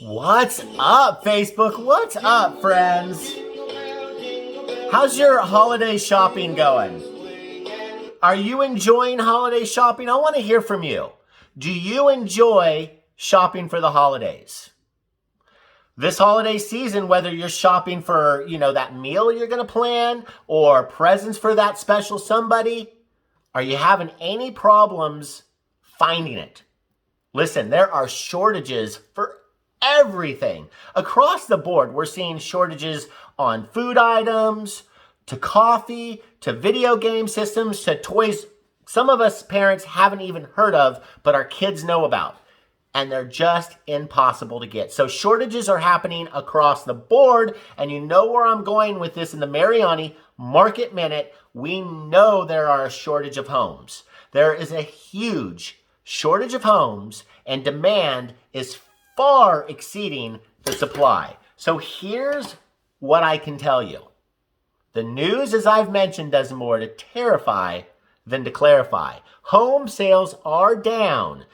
What's up, Facebook? What's up, friends? How's your holiday shopping going? Are you enjoying holiday shopping? I want to hear from you. Do you enjoy shopping for the holidays? This holiday season, whether you're shopping for, that meal you're going to plan or presents for that special somebody, are you having any problems finding it? Listen, there are shortages for everything. Across the board, we're seeing shortages on food items, to coffee, to video game systems, to toys some of us parents haven't even heard of, but our kids know about. And they're just impossible to get. So shortages are happening across the board. And you know where I'm going with this in the Mariani Market Minute. We know there are a shortage of homes. There is a huge shortage of homes, and demand is far exceeding the supply. So here's what I can tell you. The news, as I've mentioned, does more to terrify than to clarify. Home sales are down.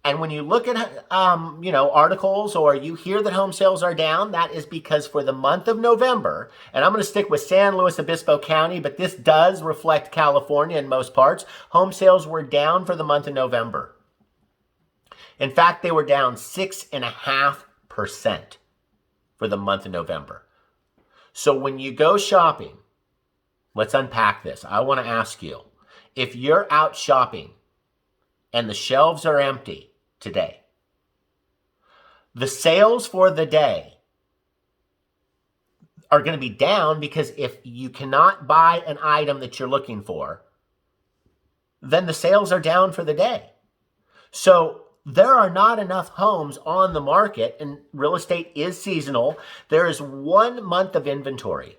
And when you look at, articles or you hear that home sales are down, that is because for the month of November, and I'm going to stick with San Luis Obispo County, but this does reflect California in most parts, home sales were down for the month of November. In fact, they were down 6.5% for the month of November. So when you go shopping, let's unpack this. I want to ask you, if you're out shopping and the shelves are empty today, the sales for the day are going to be down because if you cannot buy an item that you're looking for, then the sales are down for the day. So there are not enough homes on the market, and real estate is seasonal. There is 1 month of inventory.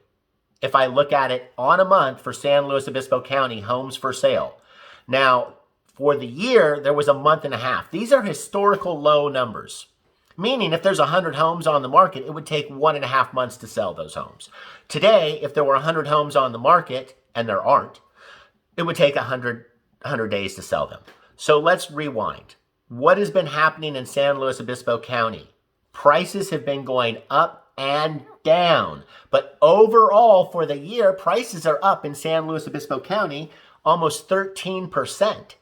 If I look at it on a month for San Luis Obispo County, homes for sale. Now, for the year, there was a month and a half. These are historical low numbers, meaning if there's 100 homes on the market, it would take 1.5 months to sell those homes. Today, if there were 100 homes on the market, and there aren't, it would take 100 days to sell them. So let's rewind. What has been happening in San Luis Obispo County? Prices have been going up and down. But overall, for the year, prices are up in San Luis Obispo County almost 13%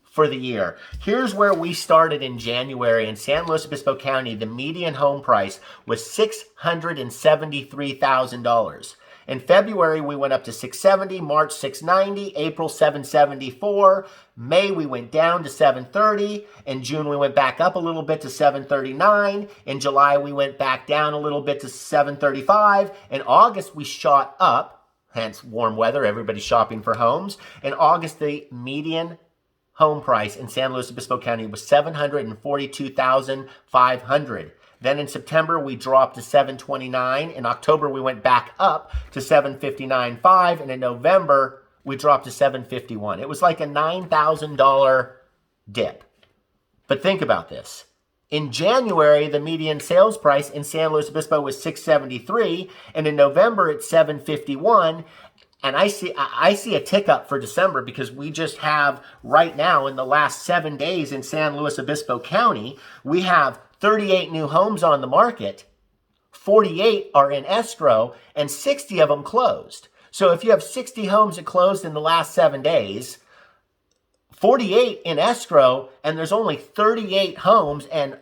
for the year. Here's where we started in January. In San Luis Obispo County, the median home price was $673,000. In February, we went up to $670,000, March $690,000, April $774,000, May we went down to $730,000, in June we went back up a little bit to $739,000, in July we went back down a little bit to $735,000, in August we shot up, hence warm weather, everybody's shopping for homes. In August, the median home price in San Luis Obispo County was $742,500. Then in September, we dropped to $729,000. In October, we went back up to $759,500. And in November, we dropped to $751,000. It was like a $9,000 dip. But think about this. In January, the median sales price in San Luis Obispo was $673,000. And in November, it's $751,000. And I see a tick up for December because we just have right now in the last 7 days in San Luis Obispo County, we have 38 new homes on the market, 48 are in escrow, and 60 of them closed. So if you have 60 homes that closed in the last 7 days, 48 in escrow, and there's only 38 homes and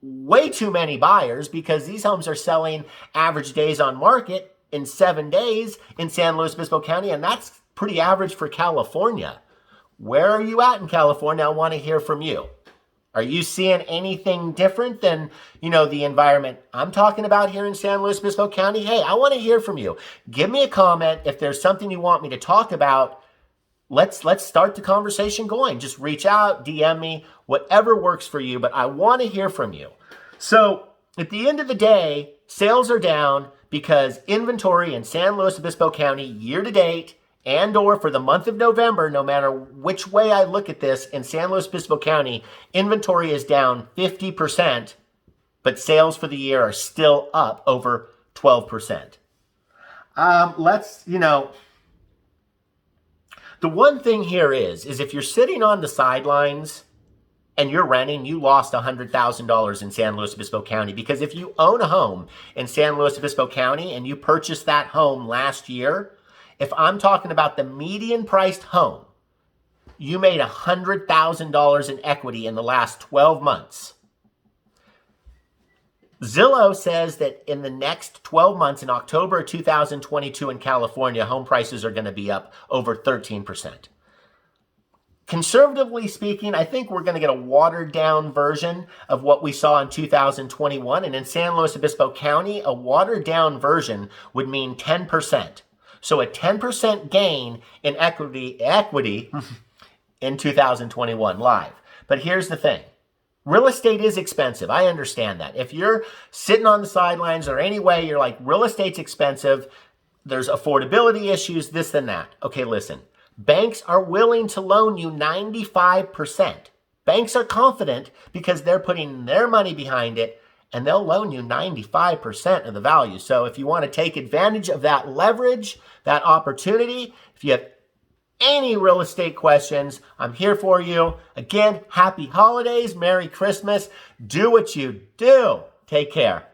way too many buyers because these homes are selling average days on market in 7 days in San Luis Obispo County, and that's pretty average for California. Where are you at in California? I want to hear from you. Are you seeing anything different than, the environment I'm talking about here in San Luis Obispo County? Hey, I want to hear from you. Give me a comment. If there's something you want me to talk about, let's start the conversation going. Just reach out, DM me, whatever works for you, but I want to hear from you. So at the end of the day, sales are down because inventory in San Luis Obispo County year to date and or for the month of November, no matter which way I look at this, in San Luis Obispo County, inventory is down 50%, but sales for the year are still up over 12%. The one thing here is if you're sitting on the sidelines, and you're renting, you lost $100,000 in San Luis Obispo County. Because if you own a home in San Luis Obispo County and you purchased that home last year, if I'm talking about the median priced home, you made $100,000 in equity in the last 12 months. Zillow says that in the next 12 months, in October 2022 in California, home prices are going to be up over 13%. Conservatively speaking, I think we're going to get a watered down version of what we saw in 2021. And in San Luis Obispo County, a watered down version would mean 10%. So a 10% gain in equity in 2021 live. But here's the thing. Real estate is expensive. I understand that. If you're sitting on the sidelines or any way, you're like, real estate's expensive, there's affordability issues, this and that. Okay, listen. Banks are willing to loan you 95%. Banks are confident because they're putting their money behind it, and they'll loan you 95% of the value. So if you want to take advantage of that leverage, that opportunity, if you have any real estate questions, I'm here for you. Again, happy holidays, Merry Christmas. Do what you do. Take care.